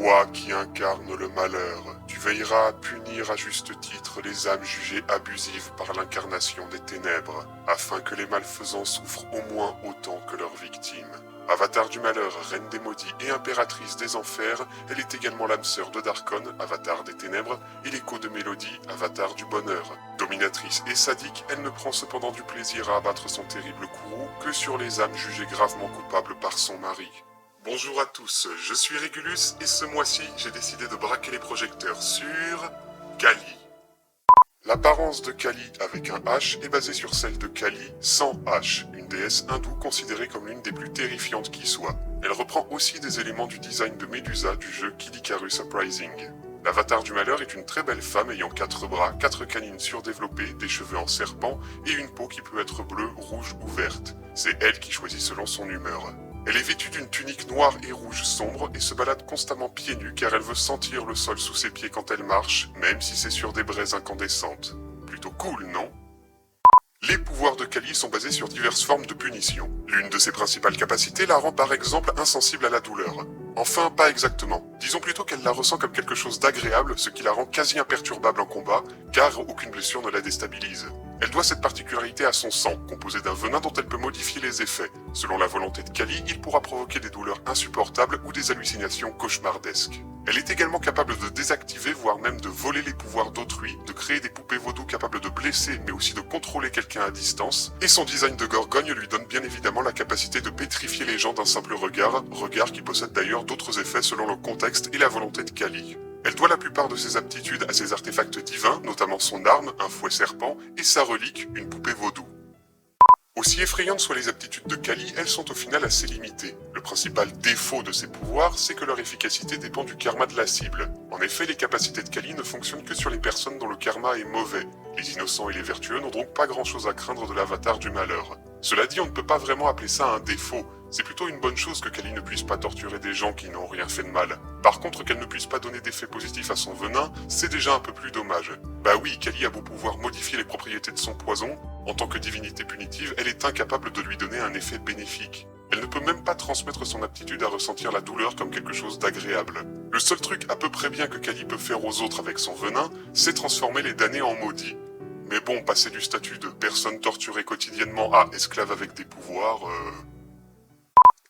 Toi qui incarnes le malheur, tu veilleras à punir à juste titre les âmes jugées abusives par l'incarnation des ténèbres, afin que les malfaisants souffrent au moins autant que leurs victimes. Avatar du malheur, reine des maudits et impératrice des enfers, elle est également l'âme sœur de Darkon, avatar des ténèbres, et l'écho de Mélodie, avatar du bonheur. Dominatrice et sadique, elle ne prend cependant du plaisir à abattre son terrible courroux que sur les âmes jugées gravement coupables par son mari. Bonjour à tous, je suis Régulus et ce mois-ci, j'ai décidé de braquer les projecteurs sur Kali. L'apparence de Kali avec un H est basée sur celle de Kali sans H, une déesse hindoue considérée comme l'une des plus terrifiantes qui soit. Elle reprend aussi des éléments du design de Medusa du jeu Kid Icarus Uprising. L'avatar du malheur est une très belle femme ayant 4 bras, 4 canines surdéveloppées, des cheveux en serpent et une peau qui peut être bleue, rouge ou verte. C'est elle qui choisit selon son humeur. Elle est vêtue d'une tunique noire et rouge sombre et se balade constamment pieds nus car elle veut sentir le sol sous ses pieds quand elle marche, même si c'est sur des braises incandescentes. Plutôt cool, non ? Les pouvoirs de Kali sont basés sur diverses formes de punition. L'une de ses principales capacités la rend par exemple insensible à la douleur. Enfin, pas exactement. Disons plutôt qu'elle la ressent comme quelque chose d'agréable, ce qui la rend quasi imperturbable en combat, car aucune blessure ne la déstabilise. Elle doit cette particularité à son sang, composé d'un venin dont elle peut modifier les effets. Selon la volonté de Kali, il pourra provoquer des douleurs insupportables ou des hallucinations cauchemardesques. Elle est également capable de désactiver, voire même de voler les pouvoirs d'autrui, de créer des poupées vaudou capables de blesser, mais aussi de contrôler quelqu'un à distance, et son design de gorgogne lui donne bien évidemment la capacité de pétrifier les gens d'un simple regard qui possède d'ailleurs d'autres effets selon le contexte et la volonté de Kali. Elle doit la plupart de ses aptitudes à ses artefacts divins, notamment son arme, un fouet serpent, et sa relique, une poupée vaudou. Aussi effrayantes soient les aptitudes de Kali, elles sont au final assez limitées. Le principal défaut de ses pouvoirs, c'est que leur efficacité dépend du karma de la cible. En effet, les capacités de Kali ne fonctionnent que sur les personnes dont le karma est mauvais. Les innocents et les vertueux n'ont donc pas grand chose à craindre de l'avatar du malheur. Cela dit, on ne peut pas vraiment appeler ça un défaut. C'est plutôt une bonne chose que Kali ne puisse pas torturer des gens qui n'ont rien fait de mal. Par contre, qu'elle ne puisse pas donner d'effet positif à son venin, c'est déjà un peu plus dommage. Bah oui, Kali a beau pouvoir modifier les propriétés de son poison, en tant que divinité punitive, elle est incapable de lui donner un effet bénéfique. Elle ne peut même pas transmettre son aptitude à ressentir la douleur comme quelque chose d'agréable. Le seul truc à peu près bien que Kali peut faire aux autres avec son venin, c'est transformer les damnés en maudits. Mais bon, passer du statut de personne torturée quotidiennement à esclave avec des pouvoirs,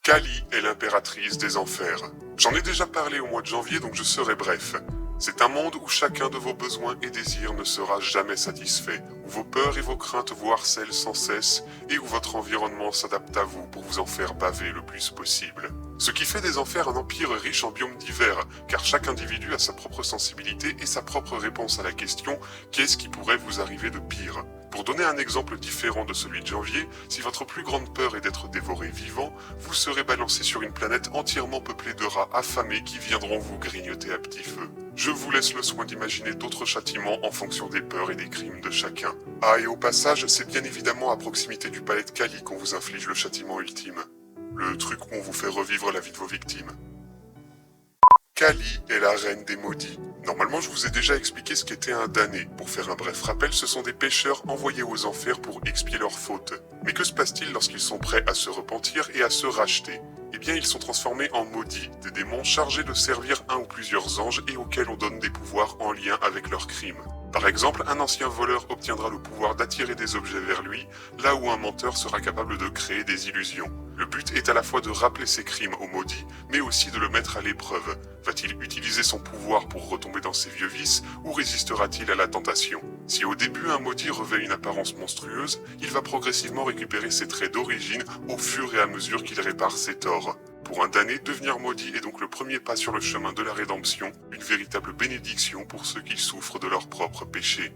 Kali est l'impératrice des enfers. J'en ai déjà parlé au mois de janvier, donc je serai bref. C'est un monde où chacun de vos besoins et désirs ne sera jamais satisfait, où vos peurs et vos craintes vous harcèlent sans cesse, et où votre environnement s'adapte à vous pour vous en faire baver le plus possible. Ce qui fait des enfers un empire riche en biomes divers, car chaque individu a sa propre sensibilité et sa propre réponse à la question « Qu'est-ce qui pourrait vous arriver de pire ?» Pour donner un exemple différent de celui de janvier, si votre plus grande peur est d'être dévoré vivant, vous serez balancé sur une planète entièrement peuplée de rats affamés qui viendront vous grignoter à petit feu. Je vous laisse le soin d'imaginer d'autres châtiments en fonction des peurs et des crimes de chacun. Ah, et au passage, c'est bien évidemment à proximité du palais de Kali qu'on vous inflige le châtiment ultime. Le truc où on vous fait revivre la vie de vos victimes. Kali est la reine des maudits. Normalement, je vous ai déjà expliqué ce qu'était un damné. Pour faire un bref rappel, ce sont des pécheurs envoyés aux enfers pour expier leurs fautes. Mais que se passe-t-il lorsqu'ils sont prêts à se repentir et à se racheter ? Eh bien, ils sont transformés en maudits, des démons chargés de servir un ou plusieurs anges et auxquels on donne des pouvoirs en lien avec leurs crimes. Par exemple, un ancien voleur obtiendra le pouvoir d'attirer des objets vers lui, là où un menteur sera capable de créer des illusions. Le but est à la fois de rappeler ses crimes au maudit, mais aussi de le mettre à l'épreuve. Va-t-il utiliser son pouvoir pour retomber dans ses vieux vices, ou résistera-t-il à la tentation ? Si au début un maudit revêt une apparence monstrueuse, il va progressivement récupérer ses traits d'origine au fur et à mesure qu'il répare ses torts. Pour un damné, devenir maudit est donc le premier pas sur le chemin de la rédemption, une véritable bénédiction pour ceux qui souffrent de leurs propres péchés.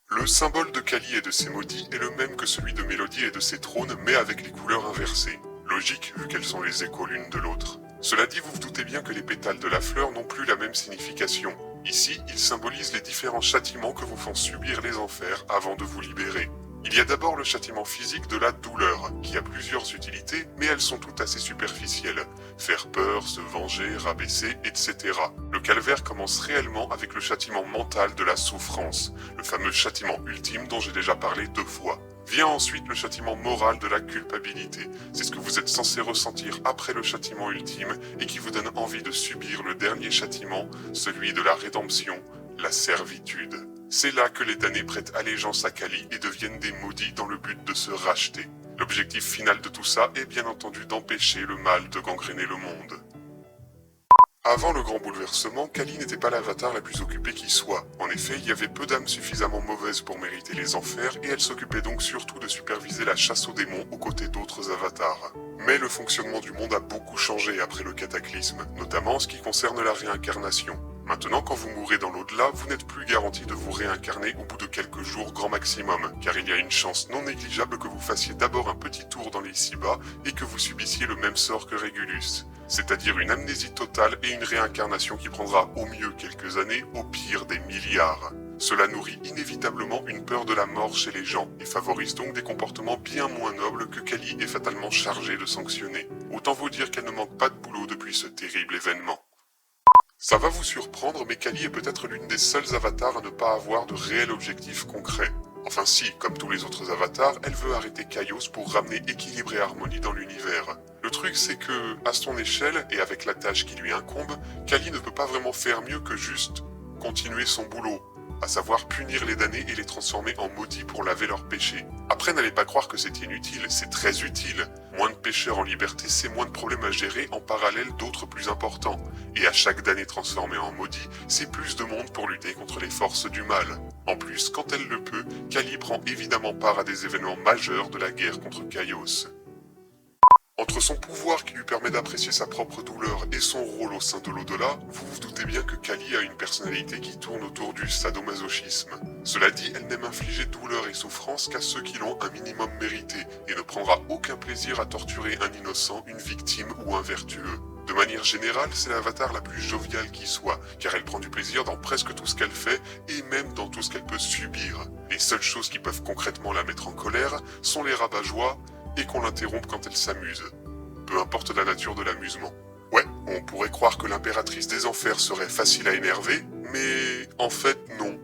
Le symbole de Kali et de ses maudits est le même que celui de Mélodie et de ses trônes, mais avec les couleurs inversées. Logique, vu qu'elles sont les échos l'une de l'autre. Cela dit, vous vous doutez bien que les pétales de la fleur n'ont plus la même signification. Ici, ils symbolisent les différents châtiments que vous font subir les enfers avant de vous libérer. Il y a d'abord le châtiment physique de la douleur, qui a plusieurs utilités, mais elles sont toutes assez superficielles. Faire peur, se venger, rabaisser, etc. Le calvaire commence réellement avec le châtiment mental de la souffrance, le fameux châtiment ultime dont j'ai déjà parlé 2 fois. Vient ensuite le châtiment moral de la culpabilité. C'est ce que vous êtes censé ressentir après le châtiment ultime et qui vous donne envie de subir le dernier châtiment, celui de la rédemption, la servitude. C'est là que les damnés prêtent allégeance à Kali et deviennent des maudits dans le but de se racheter. L'objectif final de tout ça est bien entendu d'empêcher le mal de gangréner le monde. Avant le grand bouleversement, Kali n'était pas l'avatar la plus occupée qui soit. En effet, il y avait peu d'âmes suffisamment mauvaises pour mériter les enfers et elle s'occupait donc surtout de superviser la chasse aux démons aux côtés d'autres avatars. Mais le fonctionnement du monde a beaucoup changé après le cataclysme, notamment en ce qui concerne la réincarnation. Maintenant, quand vous mourrez dans l'au-delà, vous n'êtes plus garanti de vous réincarner au bout de quelques jours grand maximum, car il y a une chance non négligeable que vous fassiez d'abord un petit tour dans les ici-bas et que vous subissiez le même sort que Régulus, c'est-à-dire une amnésie totale et une réincarnation qui prendra au mieux quelques années, au pire des milliards. Cela nourrit inévitablement une peur de la mort chez les gens et favorise donc des comportements bien moins nobles que Kali est fatalement chargée de sanctionner. Autant vous dire qu'elle ne manque pas de boulot depuis ce terrible événement. Ça va vous surprendre, mais Kali est peut-être l'une des seules avatars à ne pas avoir de réel objectif concret. Enfin si, comme tous les autres avatars, elle veut arrêter Kaios pour ramener équilibre et harmonie dans l'univers. Le truc c'est que, à son échelle, et avec la tâche qui lui incombe, Kali ne peut pas vraiment faire mieux que juste continuer son boulot, à savoir punir les damnés et les transformer en maudits pour laver leurs péchés. Après, n'allez pas croire que c'est inutile, c'est très utile. Moins de pécheurs en liberté, c'est moins de problèmes à gérer en parallèle d'autres plus importants. Et à chaque damné transformé en maudit, c'est plus de monde pour lutter contre les forces du mal. En plus, quand elle le peut, Kali prend évidemment part à des événements majeurs de la guerre contre Kaios. Entre son pouvoir qui lui permet d'apprécier sa propre douleur et son rôle au sein de l'au-delà, vous vous doutez bien que Kali a une personnalité qui tourne autour du sadomasochisme. Cela dit, elle n'aime infliger douleur et souffrance qu'à ceux qui l'ont un minimum mérité et ne prendra aucun plaisir à torturer un innocent, une victime ou un vertueux. De manière générale, c'est l'avatar la plus joviale qui soit, car elle prend du plaisir dans presque tout ce qu'elle fait et même dans tout ce qu'elle peut subir. Les seules choses qui peuvent concrètement la mettre en colère sont les rabat-joie et qu'on l'interrompe quand elle s'amuse. Peu importe la nature de l'amusement. Ouais, on pourrait croire que l'impératrice des enfers serait facile à énerver, mais en fait non.